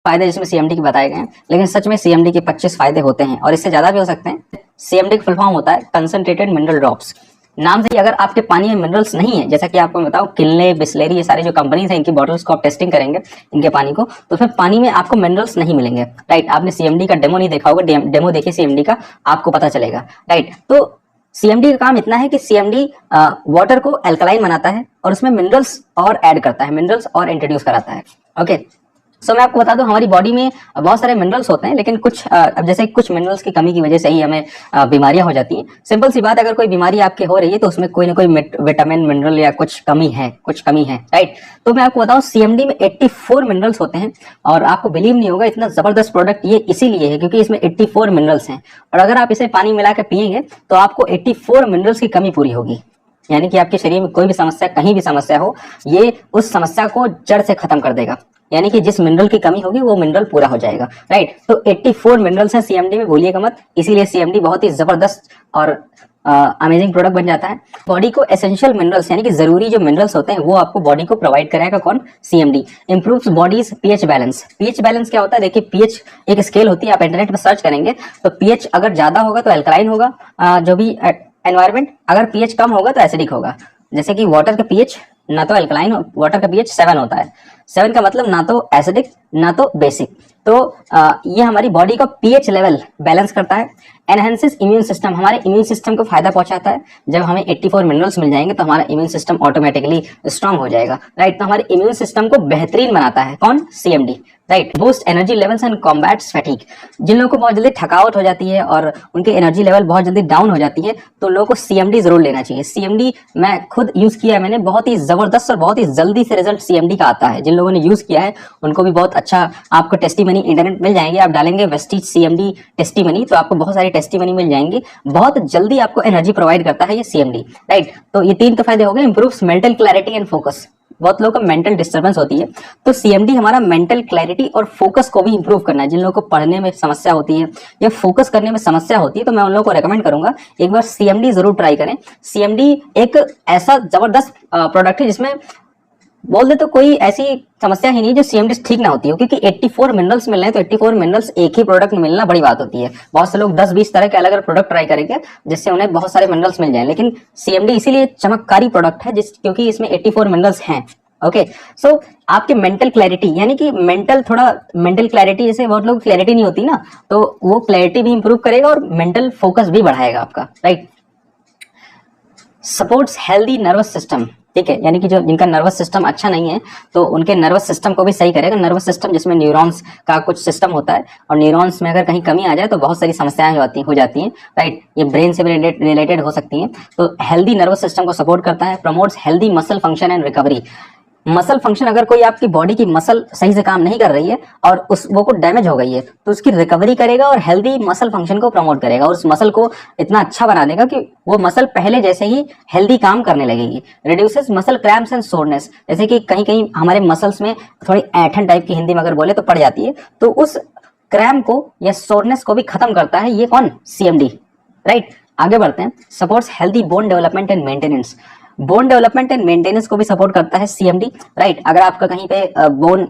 फायदे जिसमें सीएमडी के बताए गए हैं, लेकिन सच में सीएमडी के 25 फायदे होते हैं और इससे ज्यादा भी हो सकते हैं। सीएमडी का फुल फॉर्म होता है कंसंट्रेटेड मिनरल ड्रॉप्स। नाम से ही अगर आपके पानी में मिनरल्स नहीं है, जैसा कि आपको बताओ किनले, बिस्लेरी, ये सारी जो कंपनीज है इनकी बॉटल्स को आप टेस्टिंग करेंगे इनके पानी को, तो उसमें पानी में आपको मिनरल्स नहीं मिलेंगे। राइट, आपने सीएमडी का डेमो नहीं देखा होगा, डेमो देखिए सीएमडी का, आपको पता चलेगा। राइट, तो सीएमडी का काम इतना है कि सीएमडी वाटर को अल्कलाइन बनाता है और उसमें मिनरल्स और ऐड करता है, मिनरल्स और इंट्रोड्यूस कराता है। ओके, सो मैं आपको बता दूं हमारी बॉडी में बहुत सारे मिनरल्स होते हैं, लेकिन कुछ अब जैसे कुछ मिनरल्स की कमी की वजह से ही हमें बीमारियां हो जाती हैं। सिंपल सी बात, अगर कोई बीमारी आपके हो रही है तो उसमें कोई ना कोई विटामिन, मिनरल या कुछ कमी है, राइट। तो मैं आपको बताऊं सीएमडी में 84 मिनरल्स होते हैं और आपको बिलीव नहीं होगा इतना जबरदस्त प्रोडक्ट ये इसीलिए है क्योंकि इसमें 84 मिनरल्स हैं और अगर आप इसे पानी मिला के पिएंगे तो आपको 84 मिनरल्स की कमी पूरी होगी। यानी कि आपके शरीर में कोई भी समस्या, कहीं भी समस्या हो, ये उस समस्या को जड़ से खत्म कर देगा। यानी कि जिस मिनरल की कमी होगी वो मिनरल पूरा हो जाएगा। राइट, तो 84 मिनरल्स हैं सीएमडी में, भूलिएगा मत। इसीलिए सीएमडी बहुत ही जबरदस्त और अमेजिंग प्रोडक्ट बन जाता है। बॉडी को एसेंशियल मिनरल्स यानी कि जरूरी जो मिनरल्स होते हैं वो आपको बॉडी को प्रोवाइड कराएगा कौन? CMD. Improves bodies pH balance. PH balance क्या होता है? देखिए, पीएच एक स्केल होती है, आप इंटरनेट पर सर्च करेंगे तो पीएच अगर ज्यादा होगा तो अल्कलाइन होगा, जो भी एनवायरमेंट, अगर पीएच कम होगा तो एसिडिक होगा। जैसे कि वाटर का पीएच ना तो अल्कलाइन, वाटर का पीएच 7 होता है। 7 का मतलब ना तो एसिडिक ना तो बेसिक। तो ये हमारी बॉडी का पीएच लेवल बैलेंस करता है। एनहेंसेस इम्यून सिस्टम, हमारे इम्यून सिस्टम को फायदा पहुंचाता है। जब हमें 84 मिनरल्स मिल जाएंगे तो हमारा इम्यून सिस्टम ऑटोमेटिकली स्ट्रांग हो जाएगा। राइट, तो हमारे इम्यून सिस्टम को बेहतरीन बनाता है कौन? CMD. Right, boost energy levels and combats fatigue. जिन लोगों को बहुत जल्दी थकावट हो जाती है और उनकी एनर्जी लेवल बहुत जल्दी डाउन हो जाती है तो लोगों को सीएमडी जरूर लेना चाहिए। सीएमडी मैं खुद यूज किया है, मैंने बहुत ही जबरदस्त और बहुत ही जल्दी से रिजल्ट सीएमडी का आता है। जिन लोगों ने यूज किया है उनको भी बहुत अच्छा, आपको टेस्टीमनी इंटरनेट मिल जाएंगे, आप डालेंगे वेस्टीज सीएमडी टेस्टीमनी तो आपको बहुत सारी टेस्टीमनी मिल जाएंगी। बहुत जल्दी आपको एनर्जी प्रोवाइड करता है ये सीएमडी। राइट, तो ये 3 तो फायदे हो गए। Improves mental clarity and focus. बहुत लोगों को मेंटल डिस्टर्बेंस होती है तो सीएमडी हमारा मेंटल क्लैरिटी और फोकस को भी इंप्रूव करना है। जिन लोगों को पढ़ने में समस्या होती है या फोकस करने में समस्या होती है तो मैं उन लोगों को रेकमेंड करूंगा एक बार सीएमडी जरूर ट्राई करें। सीएमडी एक ऐसा जबरदस्त प्रोडक्ट है जिसमें बोल दे तो कोई ऐसी समस्या ही नहीं जो सीएमडी ठीक ना होती है, क्योंकि 84 मिनरल्स मिल रहे हैं तो 84 मिनरल्स एक ही प्रोडक्ट में मिलना बड़ी बात होती है। बहुत से लोग 10-20 तरह के अलग अलग प्रोडक्ट ट्राई करेंगे जिससे उन्हें बहुत सारे मिनरल्स मिल जाए, लेकिन सीएमडी इसीलिए चमत्कारी प्रोडक्ट है क्योंकि इसमें 84 मिनरल्स हैं। ओके, सो आपके मेंटल क्लैरिटी, यानी कि मेंटल क्लैरिटी, जैसे बहुत लोग क्लैरिटी नहीं होती ना, तो वो क्लैरिटी भी इंप्रूव करेगा और मेंटल फोकस भी बढ़ाएगा आपका। Right, supports healthy nervous system. ठीक है, यानी कि जो जिनका नर्वस सिस्टम अच्छा नहीं है तो उनके नर्वस सिस्टम को भी सही करेगा। नर्वस सिस्टम जिसमें न्यूरॉन्स का कुछ सिस्टम होता है और न्यूरॉन्स में अगर कहीं कमी आ जाए तो बहुत सारी समस्याएं हो जाती हैं। राइट, ये ब्रेन से भी रिलेटेड हो सकती हैं। तो हेल्दी नर्वस सिस्टम को सपोर्ट करता है। Promotes healthy muscle function and recovery. Muscle function, अगर कोई आपकी बॉडी की मसल सही से काम नहीं कर रही है और वो को डैमेज हो गई है तो उसकी रिकवरी करेगा और हेल्दी मसल फंक्शन को प्रमोट करेगा और उस मसल को इतना अच्छा बना देगा कि वो मसल पहले जैसे ही हेल्दी काम करने लगेगी। Reduces muscle cramps and soreness. जैसे कि कहीं कहीं हमारे मसल्स में थोड़ी ऐठन टाइप की हिंदी में अगर बोले तो पड़ जाती है, तो उस क्रैम्प को या सोरनेस को भी खत्म करता है ये कौन? सीएमडी। राइट, आगे बढ़ते हैं। Supports healthy bone development and maintenance. Bone development and maintenance को भी सपोर्ट करता है सीएमडी। राइट, अगर आपका कहीं पे बोन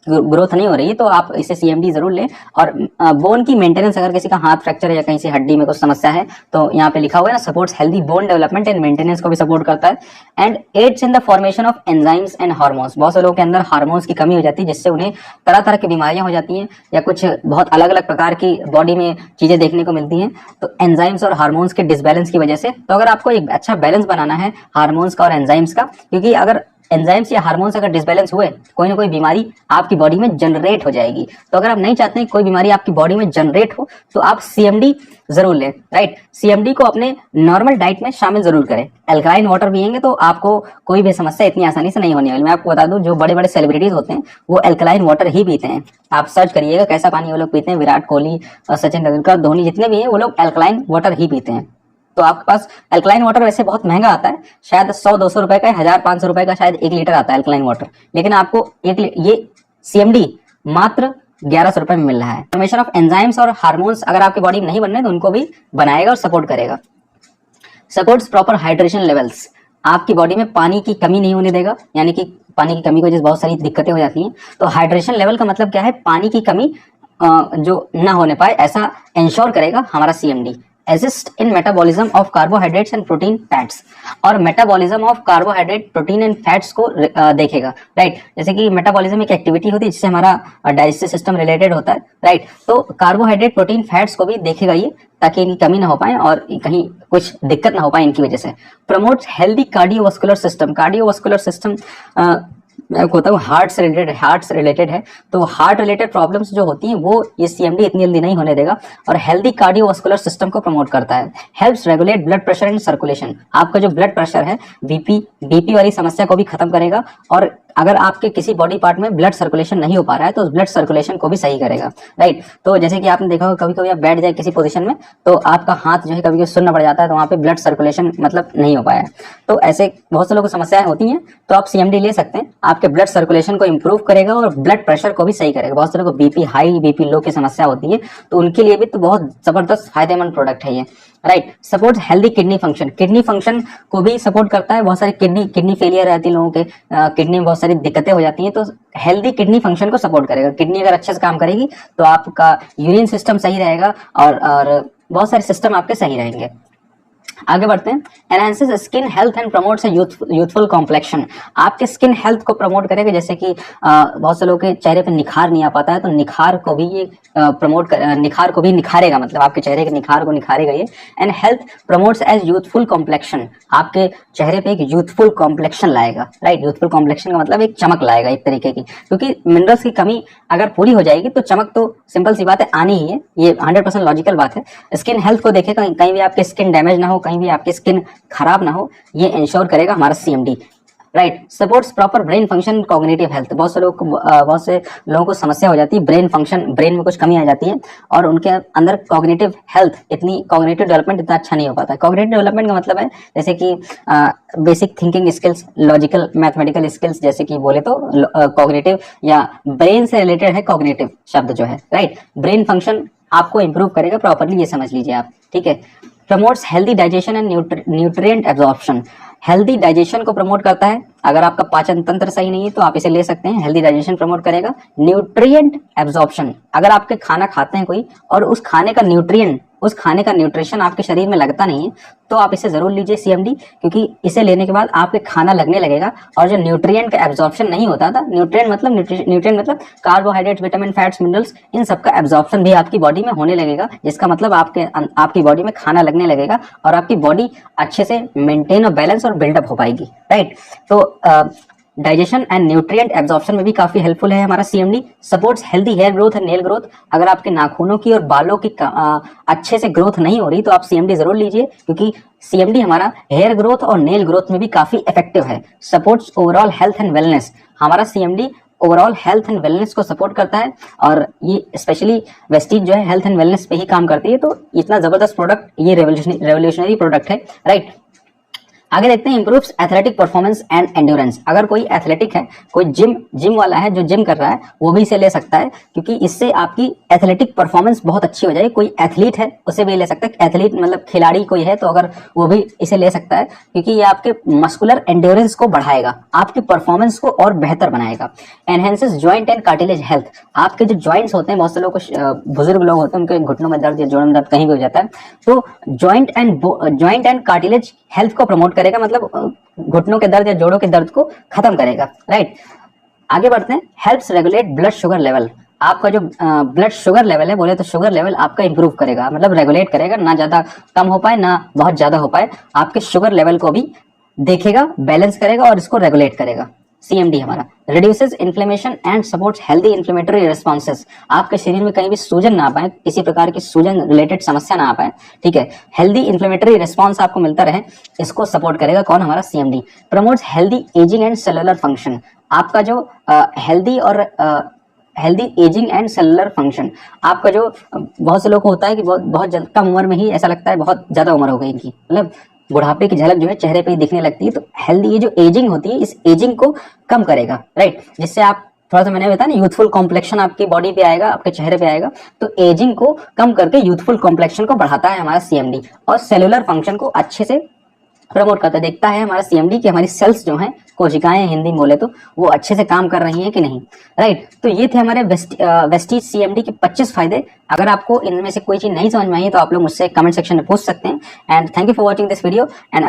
ग्रोथ नहीं हो रही है तो आप इसे सीएमडी जरूर लें। और बोन की मेंटेनेंस, अगर किसी का हाथ फ्रैक्चर है या कहीं से हड्डी में कुछ समस्या है तो यहाँ पे लिखा हुआ है ना, supports healthy bone development and maintenance को भी सपोर्ट करता है। And aids in the formation of enzymes and hormones. बहुत से लोगों के अंदर हार्मोन्स की कमी हो जाती है जिससे उन्हें तरह तरह की बीमारियां हो जाती हैं या कुछ बहुत अलग अलग प्रकार की बॉडी में चीजें देखने को मिलती हैं, तो एंजाइम्स और हार्मोन्स के डिसबैलेंस की वजह से। तो अगर आपको एक अच्छा बैलेंस बनाना है हार्मोन्स का और एंजाइम्स का, क्योंकि अगर एंजाइम्स या हार्मोन्स अगर डिसबैलेंस हुए कोई ना कोई बीमारी आपकी बॉडी में जनरेट हो जाएगी। तो अगर आप नहीं चाहते हैं कोई बीमारी आपकी बॉडी में जनरेट हो तो आप सीएमडी जरूर लें। राइट, सीएमडी को अपने नॉर्मल डाइट में शामिल जरूर करें। अल्कलाइन वाटर पिएंगे तो आपको कोई भी समस्या इतनी आसानी से नहीं होने वाली। मैं आपको बता दूं, जो बड़े बड़े सेलिब्रिटीज होते हैं वो अल्कलाइन वाटर ही पीते हैं। आप सर्च करिएगा कैसा पानी वो लोग पीते हैं। विराट कोहली, सचिन तेंदुलकर, धोनी, जितने भी हैं वो लोग अल्कलाइन वाटर ही पीते हैं। तो आपके पास अल्कलाइन वाटर वैसे बहुत महंगा आता है, शायद 100-200 रुपए का, 1000-500 रुपए का शायद 1 लीटर आता है अल्कलाइन वाटर, लेकिन आपको ये सीएमडी मात्र 1100 रुपए में मिल रहा है। फॉर्मेशन ऑफ एंजाइम्स और हार्मोन्स अगर आपकी बॉडी में नहीं बन रहे तो उनको भी बनाएगा और सपोर्ट करेगा। Supports proper hydration levels. आपकी बॉडी में पानी की कमी नहीं होने देगा, यानी कि पानी की कमी की वजह से बहुत सारी दिक्कतें हो जाती हैं। तो हाइड्रेशन लेवल का मतलब क्या है, पानी की कमी जो ना होने पाए ऐसा इंश्योर करेगा हमारा CMD. Assist in metabolism of carbohydrates and protein fats, और metabolism of carbohydrate protein and fats को देखेगा, राइट। जैसे कि मेटाबॉलिज्म एक एक्टिविटी होती है जिससे हमारा डाइजेस्टिव सिस्टम रिलेटेड होता है, राइट। तो कार्बोहाइड्रेट प्रोटीन फैट्स को भी देखेगा ये, ताकि इनकी कमी ना हो पाए और कहीं कुछ दिक्कत ना हो पाए इनकी वजह से। Promotes healthy cardiovascular system. Cardiovascular system मैं होता हूँ हार्ट से रिलेटेड है, तो हार्ट रिलेटेड प्रॉब्लम्स जो होती हैं वो ये सीएमडी इतनी जल्दी नहीं होने देगा, और हेल्दी कार्डियोवास्कुलर सिस्टम को प्रमोट करता है। Helps regulate blood pressure and circulation. आपका जो ब्लड प्रेशर है, बीपी वाली समस्या को भी खत्म करेगा, और अगर आपके किसी बॉडी पार्ट में ब्लड सर्कुलेशन नहीं हो पा रहा है तो उस ब्लड सर्कुलेशन को भी सही करेगा, राइट। तो जैसे कि आपने देखा होगा कभी कभी आप बैठ जाए किसी पोजीशन में तो आपका हाथ जो है कभी कभी सुन्न पड़ जाता है, तो वहाँ पे ब्लड सर्कुलेशन मतलब नहीं हो पाया है। तो ऐसे बहुत से लोगों को समस्याएं होती हैं, तो आप सीएमडी ले सकते हैं, आपके ब्लड सर्कुलेशन को इंप्रूव करेगा और ब्लड प्रेशर को भी सही करेगा। बहुत से लोगों को बीपी हाई बीपी लो की समस्या होती है, तो उनके लिए भी तो बहुत जबरदस्त फायदेमंद प्रोडक्ट है ये, right. Supports healthy kidney function. Kidney function को भी सपोर्ट करता है। बहुत सारी किडनी फेलियर रहती है लोगों के, किडनी में बहुत सारी दिक्कतें हो जाती हैं, तो हेल्दी किडनी फंक्शन को सपोर्ट करेगा। किडनी अगर अच्छे से काम करेगी तो आपका यूरिन सिस्टम सही रहेगा और बहुत सारे सिस्टम आपके सही रहेंगे। आगे बढ़ते हैं। Enhances skin health and promotes youthful complexion. आपके स्किन हेल्थ को प्रमोट करेगा, जैसे कि बहुत से लोगों के चेहरे पे निखार नहीं आ पाता है, तो निखार को भी ये निखार को भी निखारेगा, मतलब आपके चेहरे के निखार को निखारेगा ये। And health promotes as youthful complexion. आपके चेहरे पे एक यूथफुल कॉम्प्लेक्शन लाएगा, राइट। यूथफुल कॉम्प्लेक्शन का मतलब एक चमक लाएगा एक तरीके की, क्योंकि मिनरल्स की कमी अगर पूरी हो जाएगी तो चमक तो सिंपल सी बात है आनी ही है, ये 100% लॉजिकल बात है। स्किन हेल्थ को देखेगा, कहीं भी आपके स्किन डैमेज ना हो, कहीं भी आपकी स्किन खराब ना हो, ये इंश्योर करेगा हमारा CMD, right. Supports proper brain function, cognitive health. बहुत से लोगों को समस्या हो जाती है ब्रेन फंक्शन, ब्रेन में कुछ कमी आ जाती है और उनके अंदर कॉग्निटिव हेल्थ कॉग्निटिव डेवलपमेंट इतना अच्छा नहीं हो पाता है। कॉग्निटिव डेवलपमेंट का मतलब है जैसे कि basic thinking skills, logical mathematical skills, जैसे कि बोले तो कॉग्निटिव या ब्रेन से रिलेटेड है कॉग्निटिव शब्द जो है, राइट। ब्रेन फंक्शन आपको इंप्रूव करेगा प्रॉपरली, ये समझ लीजिए आप, ठीक है। Promotes healthy digestion and nutrient absorption. Healthy digestion को प्रमोट करता है। अगर आपका पाचन तंत्र सही नहीं है तो आप इसे ले सकते हैं, हेल्दी डाइजेशन प्रमोट करेगा। न्यूट्रिएंट एब्जॉर्प्शन, अगर आपके खाना खाते हैं कोई और उस खाने का न्यूट्रिशन आपके शरीर में लगता नहीं है तो आप इसे जरूर लीजिए सीएमडी, क्योंकि इसे लेने के बाद आपके खाना लगने लगेगा और जो न्यूट्रिएंट का एब्जॉर्प्शन नहीं होता था, न्यूट्रिएंट मतलब कार्बोहाइड्रेट्स, विटामिन, फैट्स, मिनरल्स, इन सबका एब्जॉर्प्शन भी आपकी बॉडी में होने लगेगा, जिसका मतलब आपकी बॉडी में खाना लगने लगेगा और आपकी बॉडी अच्छे से मेंटेन और बैलेंस और बिल्डअप हो पाएगी, राइट। तो डाइजेशन एंड न्यूट्रिएंट एब्जॉर्प्शन में भी काफी हेल्पफुल है हमारा CMD. Supports healthy hair growth and nail growth. अगर आपके नाखूनों की और बालों की अच्छे से ग्रोथ नहीं हो रही तो आप सीएमडी जरूर लीजिए, क्योंकि सीएमडी हमारा हेयर ग्रोथ और नेल ग्रोथ में भी काफी इफेक्टिव है। Supports overall health and wellness. हमारा CMD overall health and wellness को सपोर्ट करता है और ये स्पेशली वेस्टीज जो है हेल्थ एंड वेलनेस पे ही काम करती है, तो इतना जबरदस्त प्रोडक्ट, ये रेवोल्यूशनरी प्रोडक्ट है, राइट। आगे देखते हैं improves athletic performance and endurance. अगर कोई एथलेटिक है, कोई जिम वाला है जो जिम कर रहा है, वो भी इसे ले सकता है, क्योंकि इससे आपकी एथलेटिक परफॉर्मेंस बहुत अच्छी हो जाएगी। कोई एथलीट है उसे भी ले सकता है, एथलीट मतलब खिलाड़ी कोई है तो अगर वो भी इसे ले सकता है, क्योंकि ये आपके मस्कुलर एंड्योरेंस को बढ़ाएगा, आपकी परफॉर्मेंस को और बेहतर बनाएगा। Enhances joint and cartilage health. आपके जो जॉइंट्स होते हैं, बहुत से लोग बुजुर्ग लोग होते हैं उनके घुटनों में दर्द या जोड़ों में दर्द कहीं भी हो जाता है, तो जॉइंट एंड कार्टिलेज हेल्थ को प्रमोट करेगा, मतलब घुटनों के दर्द या जोड़ों के दर्द को खत्म करेगा, राइट। आगे बढ़ते हैं। Helps regulate blood sugar level. आपका जो ब्लड शुगर लेवल है, बोले तो शुगर लेवल आपका इंप्रूव करेगा, मतलब रेगुलेट करेगा, ना ज्यादा कम हो पाए ना बहुत ज्यादा हो पाए, आपके शुगर लेवल को भी देखेगा, बैलेंस करेगा और इसको रेगुलेट करेगा सीएमडी हमारा। Reduces inflammation and supports healthy inflammatory responses. आपके शरीर में कहीं भी सूजन ना आ पाए, किसी प्रकार की सूजन रिलेटेड समस्या ना आ पाए, ठीक है, हेल्दी इन्फ्लेमेटरी रिस्पॉन्स आपको मिलता रहे, इसको सपोर्ट करेगा कौन, हमारा CMD. Promotes healthy ageing and cellular function. आपका जो healthy ageing and cellular function, आपका जो बहुत से लोग को होता है कि बहुत कम उम्र में ही ऐसा लगता है बहुत ज्यादा उम्र हो गई इनकी, मतलब बुढ़ापे की झलक जो है चेहरे पे ही दिखने लगती है, तो हेल्दी ये जो एजिंग होती है इस एजिंग को कम करेगा, राइट, जिससे आप थोड़ा सा मैंने बताया ना यूथफुल कॉम्प्लेक्शन आपकी बॉडी पे आएगा, आपके चेहरे पे आएगा, तो एजिंग को कम करके यूथफुल कॉम्प्लेक्शन को बढ़ाता है हमारा सीएमडी और सेलुलर फंक्शन को अच्छे से प्रमोट करता है, देखता है हमारा सीएमडी की हमारी सेल्स जो हैं, कोशिकाएं हिंदी में बोले तो, वो अच्छे से काम कर रही हैं कि नहीं। राइट, तो ये थे हमारे वेस्टीज सीएमडी के 25 फायदे। अगर आपको इनमें से कोई चीज नहीं समझ में आई तो आप लोग मुझसे कमेंट सेक्शन में पूछ सकते हैं। And thank you for watching this video. And